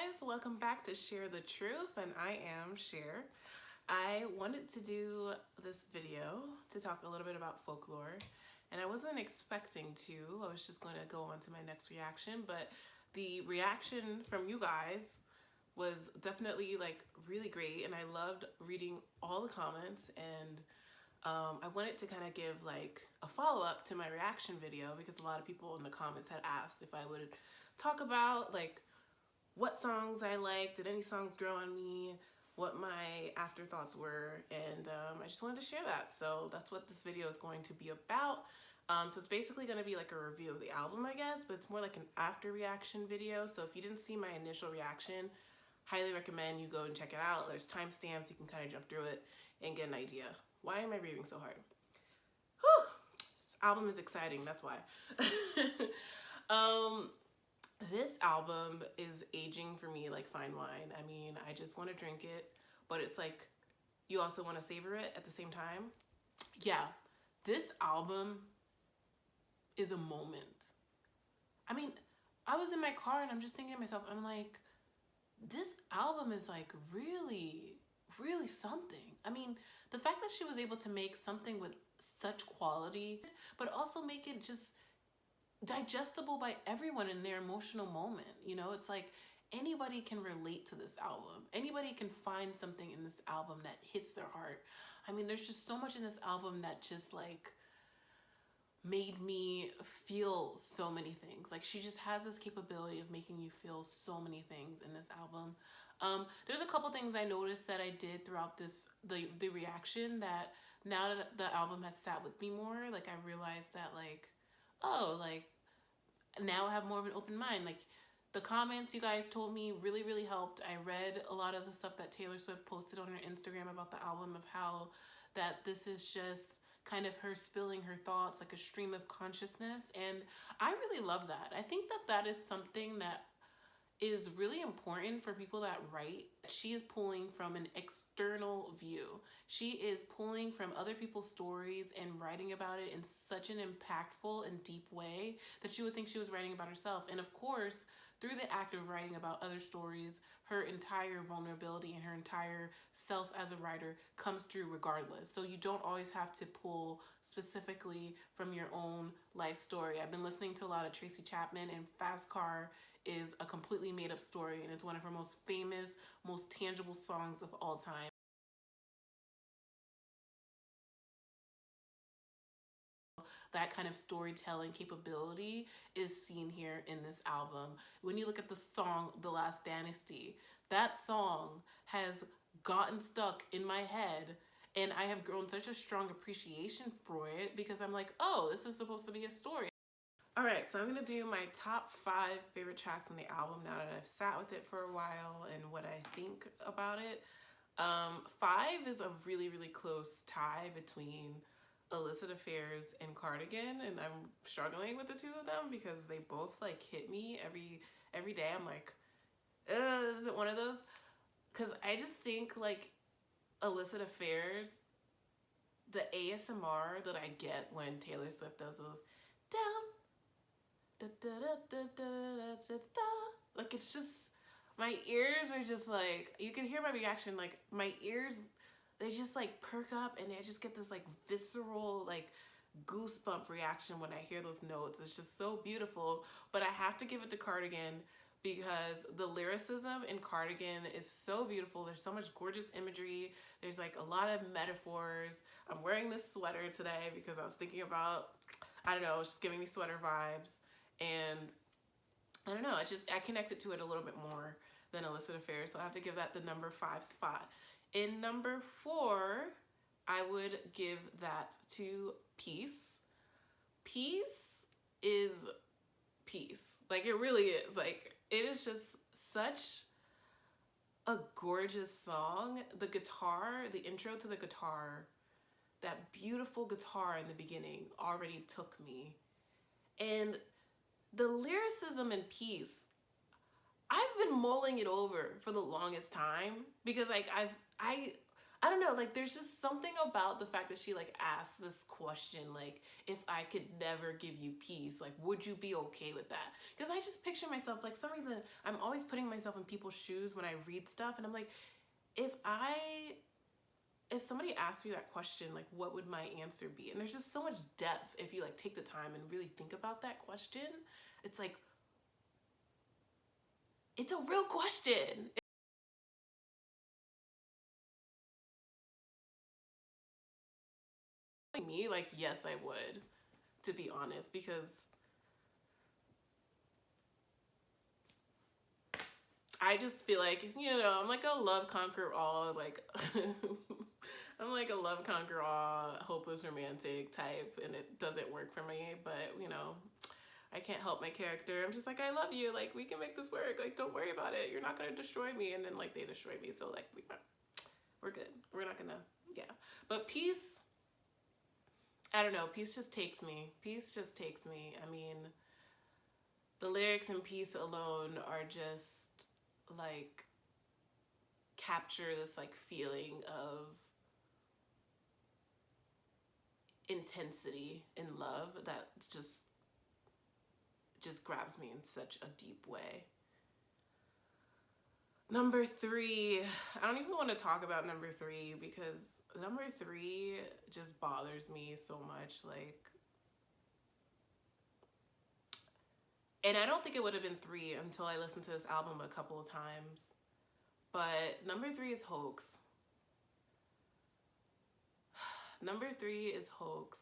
guys, welcome back to Share the Truth, and I am Cher. I wanted to do this video to talk a little bit about folklore, and I wasn't expecting to. I was just going to go on to my next reaction, but the reaction from you guys was definitely like really great, and I loved reading all the comments, and I wanted to kind of give like a follow-up to my reaction video because a lot of people in the comments had asked if I would talk about like what songs I liked, did any songs grow on me, what my afterthoughts were, and I just wanted to share that. So that's what this video is going to be about. So it's basically going to be like a review of the album, I guess, but it's more like an after reaction video. So if you didn't see my initial reaction, highly recommend you go and check it out. There's timestamps, you can kind of jump through it and get an idea. Why am I breathing so hard? Whew! This album is exciting, that's why. This album is aging for me like fine wine. I mean, I just want to drink it, but it's like you also want to savor it at the same time. Yeah, this album is a moment. I mean, I was in my car and I'm just thinking to myself, I'm like, this album is like really something. I mean, the fact that she was able to make something with such quality, but also make it just digestible by everyone in their emotional moment. You know, it's like anybody can relate to this album. Anybody can find something in this album that hits their heart. I mean, there's just so much in this album that just like made me feel so many things. Like she just has this capability of making you feel so many things in this album. There's a couple things I noticed that I did throughout the reaction that now that the album has sat with me more, like I realized that like, oh, like now I have more of an open mind. Like the comments you guys told me really helped. I read a lot of the stuff that Taylor Swift posted on her Instagram about the album, of how that this is just kind of her spilling her thoughts, like a stream of consciousness. And I really love that. I think that that is something that is really important for people that write. She is pulling from an external view. She is pulling from other people's stories and writing about it in such an impactful and deep way that you would think she was writing about herself. And of course, through the act of writing about other stories, her entire vulnerability and her entire self as a writer comes through regardless. So you don't always have to pull specifically from your own life story. I've been listening to a lot of Tracy Chapman, and Fast Car is a completely made up story, and it's one of her most famous, most tangible songs of all time. That kind of storytelling capability is seen here in this album. When you look at the song The Last Dynasty, that song has gotten stuck in my head, and I have grown such a strong appreciation for it because I'm like, oh, this is supposed to be a story. All right, so I'm gonna do my top 5 favorite tracks on the album now that I've sat with it for a while and what I think about it. 5 is a really close tie between Illicit Affairs and Cardigan, and I'm struggling with the two of them because they both like hit me every day. I'm like, is it one of those? Because I just think like Illicit Affairs, the ASMR that I get when Taylor Swift does those down, da, da, da, da, da, da, da, da. Like it's just, my ears are just like, you can hear my reaction, like my ears, they just like perk up and I just get this like visceral like goosebump reaction when I hear those notes. It's just so beautiful. But I have to give it to Cardigan because the lyricism in Cardigan is so beautiful. There's so much gorgeous imagery. There's like a lot of metaphors. I'm wearing this sweater today because I was thinking about, I don't know, it's just giving me sweater vibes. And I don't know, I connected to it a little bit more than Illicit Affairs, so I have to give that the number 5 spot. In number 4, I would give that to Peace. Peace is peace. Like it really is. Like it is just such a gorgeous song. The guitar, the intro to the guitar, that beautiful guitar in the beginning already took me. And the lyricism in Peace, I've been mulling it over for the longest time because like I I don't know, like there's just something about the fact that she like asked this question, like, if I could never give you peace, like would you be okay with that? Because I just picture myself, like some reason I'm always putting myself in people's shoes when I read stuff, and I'm like, if somebody asked me that question, like what would my answer be? And there's just so much depth if you like take the time and really think about that question. It's like, it's a real question. Me, like, yes, I would, to be honest, because I just feel like, I'm like a love conquer all, like, I'm like a love conquer all, hopeless romantic type, and it doesn't work for me, but, I can't help my character. I'm just like, I love you, like, we can make this work, like, don't worry about it, you're not gonna destroy me, and then, like, they destroy me, so, like, we're good. We're not gonna, yeah. But peace, I don't know, peace just takes me. Peace just takes me. I mean, the lyrics in Peace alone are just, like, capture this, like, feeling of intensity in love that just grabs me in such a deep way. Number 3, I don't even want to talk about number 3 because number 3 just bothers me so much, like, and I don't think it would have been 3 until I listened to this album a couple of times, but number 3 is Hoax. Number 3 is Hoax.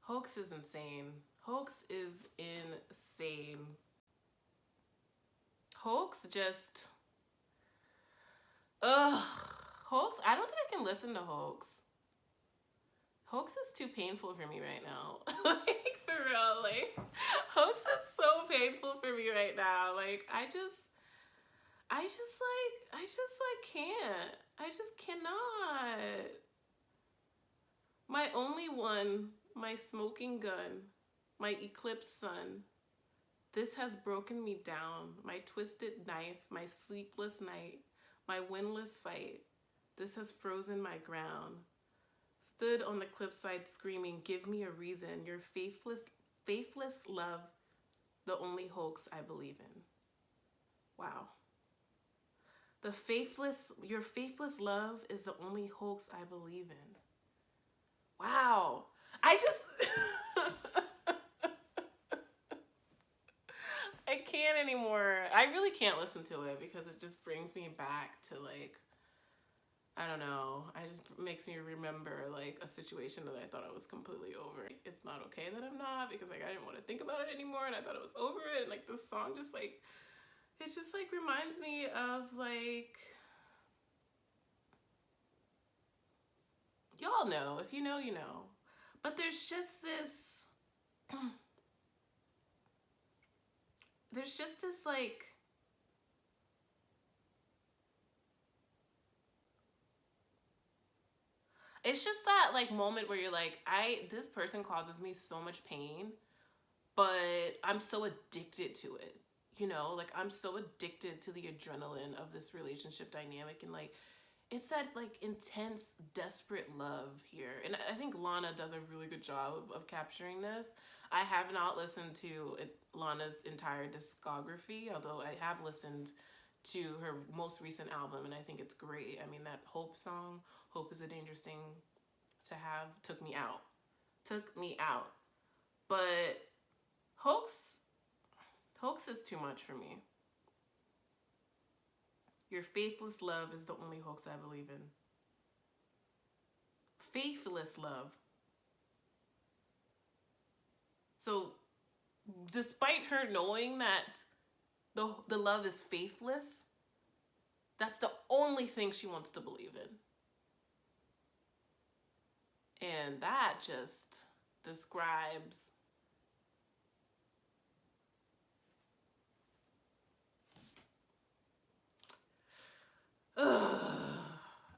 Hoax is insane. Hoax is insane. Hoax just, Hoax, I don't think I can listen to Hoax. Hoax is too painful for me right now. Like, for real, like, Hoax is so painful for me right now. Like, I just can't. I just cannot. My only one, my smoking gun, my eclipsed sun. This has broken me down. My twisted knife, my sleepless night, my windless fight. This has frozen my ground. Stood on the cliffside screaming, give me a reason. Your faithless love, the only hoax I believe in. Wow. Your faithless love is the only hoax I believe in. Wow. I just, I can't anymore. I really can't listen to it because it just brings me back to, like, I don't know. It just makes me remember, like, a situation that I thought I was completely over. It's not okay that I'm not, because, like, I didn't want to think about it anymore and I thought I was over it. And, like, this song just, like, it just, like, reminds me of, like, y'all know. If you know, you know. But there's just this, like, it's just that, like, moment where you're like, this person causes me so much pain, but I'm so addicted to it. Like, I'm so addicted to the adrenaline of this relationship dynamic, and, like, it's that, like, intense, desperate love here. And I think Lana does a really good job of capturing this. I have not listened to Lana's entire discography, although I have listened to her most recent album, and I think it's great. I mean, that Hope song, Hope is a Dangerous Thing to Have, took me out. Took me out. But Hoax is too much for me. Your faithless love is the only hoax I believe in. Faithless love. So, despite her knowing that the love is faithless, that's the only thing she wants to believe in. And that just describes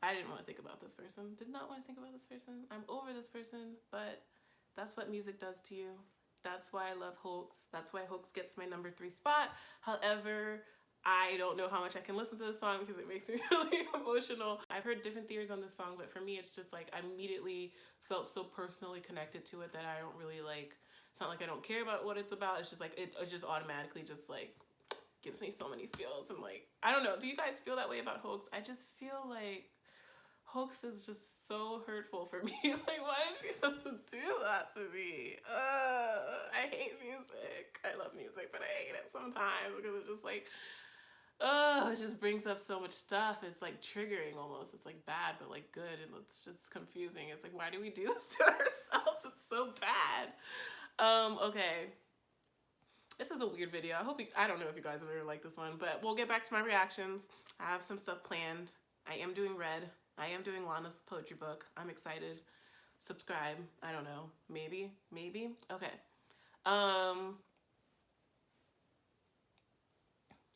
I didn't want to think about this person. Did not want to think about this person. I'm over this person, but that's what music does to you. That's why I love Hoax. That's why Hoax gets my number 3 spot. However, I don't know how much I can listen to this song because it makes me really emotional. I've heard different theories on this song, but for me, it's just like I immediately felt so personally connected to it that I don't really like, it's not like I don't care about what it's about. It's just like, it just automatically just like gives me so many feels. And like, I don't know, do you guys feel that way about Hoax? I just feel like Hoax is just so hurtful for me. Like, why did she have to do that to me? I hate music. I love music, but I hate it sometimes because it's just like, it just brings up so much stuff. It's like triggering almost. It's like bad, but like good, and it's just confusing. It's like, why do we do this to ourselves? It's so bad. Okay. This is a weird video. I don't know if you guys are gonna like this one, but we'll get back to my reactions. I have some stuff planned. I am doing Red. I am doing Lana's poetry book. I'm excited. Subscribe. I don't know. Maybe. Okay.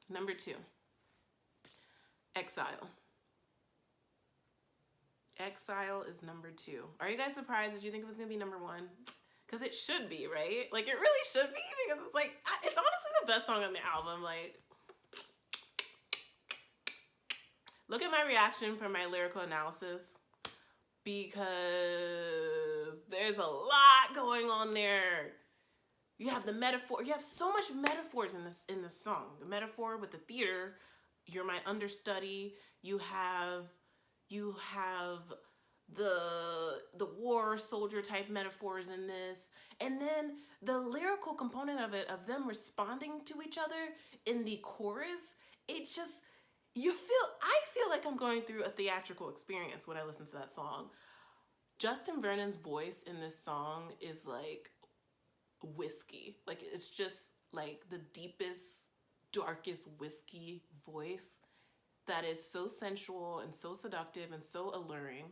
Number 2. Exile. Exile is number 2. Are you guys surprised? Did you think it was gonna be number 1? Because it should be, right? Like, it really should be, because it's like, it's honestly the best song on the album. Like, look at my reaction for my lyrical analysis, because there's a lot going on there. You have the metaphor. You have so much metaphors in this song. The metaphor with the theater. You're my understudy. You have the war soldier type metaphors in this, and then the lyrical component of it, of them responding to each other in the chorus. It just, I feel like I'm going through a theatrical experience when I listen to that song. Justin Vernon's voice in this song is like whiskey. Like, it's just like the deepest, darkest whiskey voice that is so sensual and so seductive and so alluring.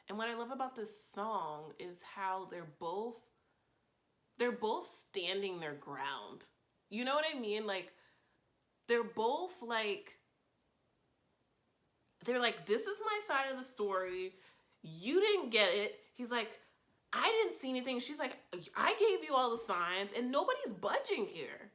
And what I love about this song is how they're both standing their ground. You know what I mean? Like, they're both like, this is my side of the story. You didn't get it. He's like, I didn't see anything. She's like, I gave you all the signs and nobody's budging here.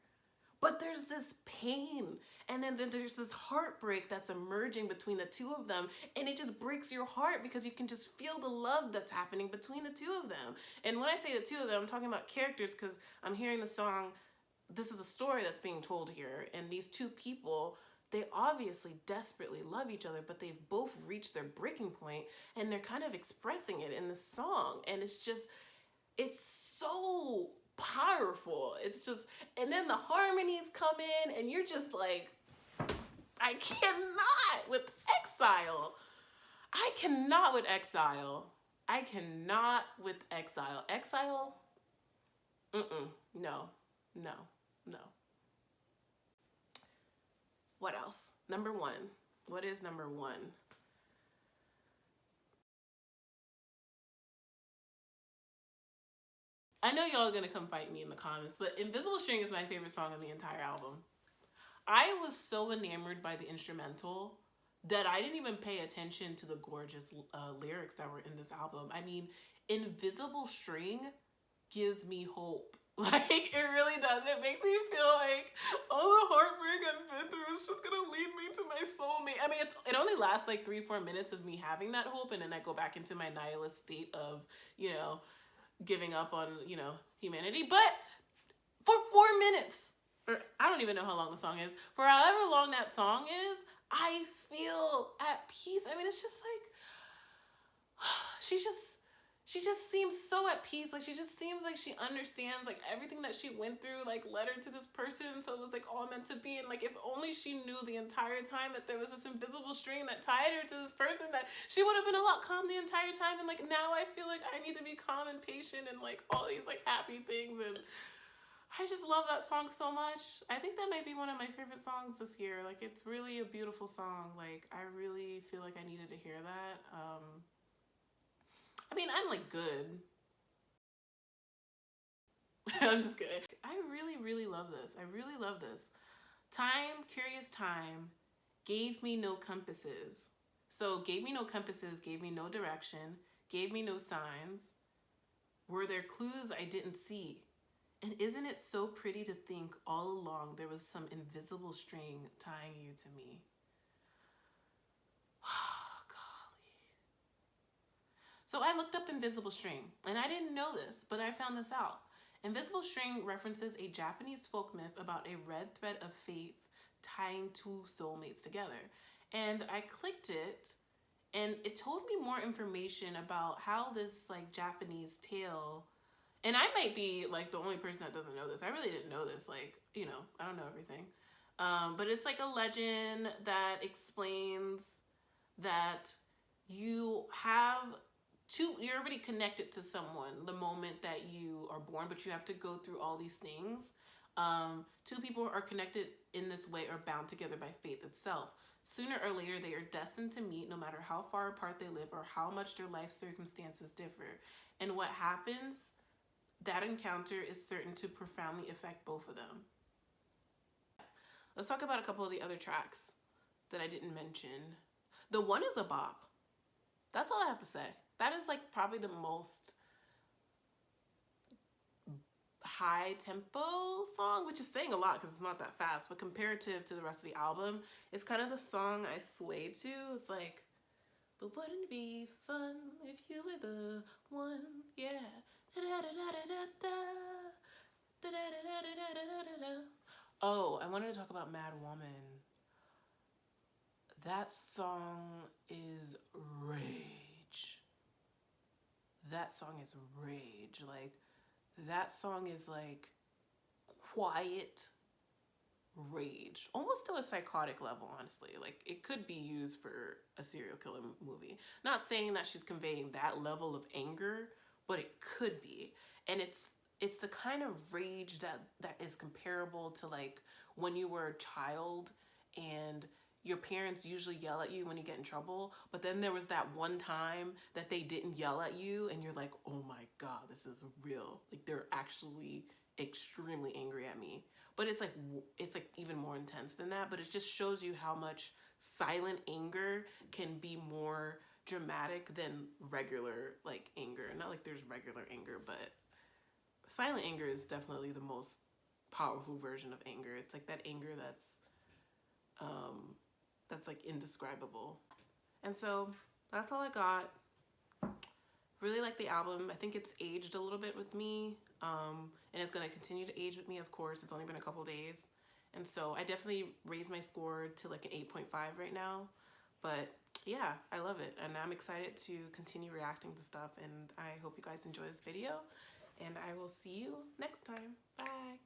But there's this pain, and then there's this heartbreak that's emerging between the two of them, and it just breaks your heart because you can just feel the love that's happening between the two of them. And when I say the two of them, I'm talking about characters, because I'm hearing the song, this is a story that's being told here, and these two people, they obviously desperately love each other, but they've both reached their breaking point, and they're kind of expressing it in the song, and it's so powerful. It's just, and then the harmonies come in, and you're just like, I cannot with Exile. I cannot with Exile. I cannot with Exile. Exile? No. What else? Number 1. What is number 1? I know y'all are gonna come fight me in the comments, but Invisible String is my favorite song on the entire album. I was so enamored by the instrumental that I didn't even pay attention to the gorgeous lyrics that were in this album. I mean, Invisible String gives me hope. Like, it really does. It makes me feel like all the heartbreak I've been through is just gonna lead me to my soulmate. I mean, it only lasts like 3-4 minutes of me having that hope, and then I go back into my nihilist state of, you know, giving up on, you know, humanity. But for 4 minutes, or I don't even know how long the song is, for however long that song is, I feel at peace. I mean, it's just like, she just seems so at peace. Like, she just seems like she understands, like, everything that she went through, like, led her to this person, so it was, like, all meant to be. And, like, if only she knew the entire time that there was this invisible string that tied her to this person, that she would have been a lot calm the entire time. And, like, now I feel like I need to be calm and patient and, like, all these, like, happy things. And I just love that song so much. I think that might be one of my favorite songs this year. Like, it's really a beautiful song. Like, I really feel like I needed to hear that. I mean, I'm like good. I'm just kidding. I really love this. I really love this. Time, curious time, gave me no compasses. So gave me no compasses, gave me no direction, gave me no signs. Were there clues I didn't see? And isn't it so pretty to think all along there was some invisible string tying you to me? Golly. So I looked up invisible string, and I didn't know this, but I found this out. Invisible string references a Japanese folk myth about a red thread of fate tying two soulmates together. And I clicked it, and it told me more information about how this like Japanese tale, and I might be like the only person that doesn't know this. I really didn't know this. Like, you know, I don't know everything. But it's like a legend that explains that you have you're already connected to someone the moment that you are born, but you have to go through all these things. Two people are connected in this way or bound together by fate itself. Sooner or later, they are destined to meet no matter how far apart they live or how much their life circumstances differ. And what happens, that encounter is certain to profoundly affect both of them. Let's talk about a couple of the other tracks that I didn't mention. The One is a bop. That's all I have to say. That is like probably the most high tempo song, which is saying a lot because it's not that fast, but comparative to the rest of the album, it's kind of the song I sway to. It's like, but wouldn't it be fun if you were the one? Yeah. Oh, I wanted to talk about Mad Woman. That song is rage. That song is rage. Like, that song is like quiet rage, almost to a psychotic level, honestly. Like, it could be used for a serial killer movie. Not saying that she's conveying that level of anger, but it could be. And it's the kind of rage that is comparable to like when you were a child and your parents usually yell at you when you get in trouble, but then there was that one time that they didn't yell at you and you're like, oh my God, this is real. Like, they're actually extremely angry at me. But it's like even more intense than that, but it just shows you how much silent anger can be more dramatic than regular like anger. Not like there's regular anger, but silent anger is definitely the most powerful version of anger. It's like that anger that's like indescribable. And so that's all I got. Really like the album. I think it's aged a little bit with me, and it's gonna continue to age with me, of course. It's only been a couple days. And so I definitely raised my score to like an 8.5 right now. But yeah, I love it. And I'm excited to continue reacting to stuff. And I hope you guys enjoy this video. And I will see you next time. Bye.